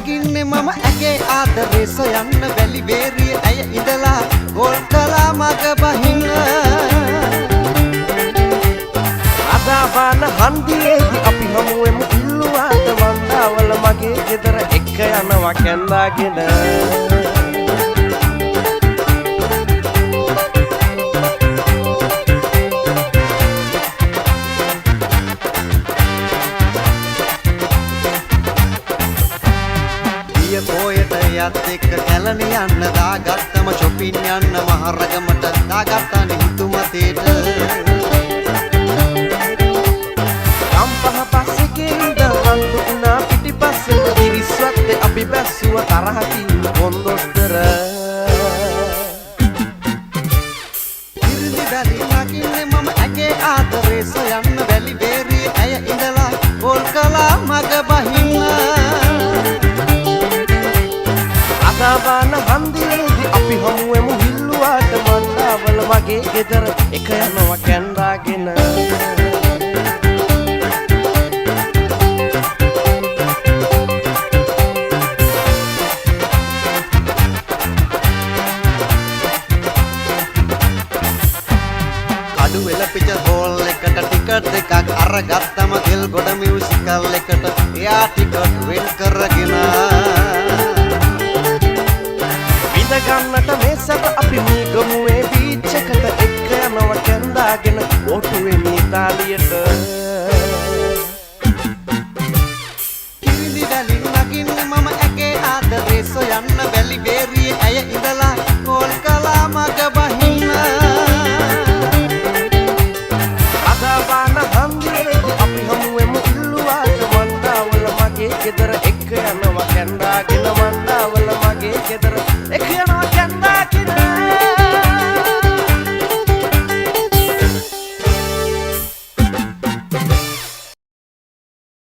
නගින්නේ මම ඇගේ ආදරේ සොයන්න වැලි බේරිය ඇය ඉඳලා ගෝල් කලා මග බහින්න අදාවන හන්දියේදී අපි හමුවෙමු ඉල්ලුවාට වන්දාවල මගේ ගෙදර එක්ක යනවා කැන්දාගෙන පෝයට යත් එක්ක කැලණ යන්න දාගත්තම shopping යන්න මහරගමට දාගත්තානේ හිතුමතේට කම්පහ පස්සේකින් දවන්දු උනා පිටිපස්සෙන් ඉරිස්වත්තේ අපි බැස්සුව තරහකින් පොන්දොස්තර ඉරිදි බැලි නගින්නේ මම ඇගේ ආදරේ සොයන්න වැලි බේරිය ඇය ඉඳලා ගෝල් කලා මග බහින්න අදාවන හන්දියේදී අපි හමුවෙමු හිල්ලුවාට මන්දාවල මගේ ගෙදර එක යනවා කැන්දාගෙන කඩු වෙල පිට හෝල් එකට ටිකට් එකක් අරගත්තම තෙල් ගොඩ මියුසිකල් එකට එයා ටිකට් වෙන් කරගෙන ගන්නට මේ සැප අපි මේ ගමුවේ බීච් එකට එක්ක යනවා කැන්දාගෙන ඕටුවේ මේ තාලියට කිරිදි වැලි නගින්නේ මම ඇගේ ආදරේ සොයන්න වැලි බේරිය ඇය ඉඳලා ගෝල් කලා මග බහින්න අදාවන හන්දියේදී අපි හමුවෙමු ඉල්ලුවාට වන්දාවල මගේ ගෙදර එක්ක යනවා කැන්දාගෙන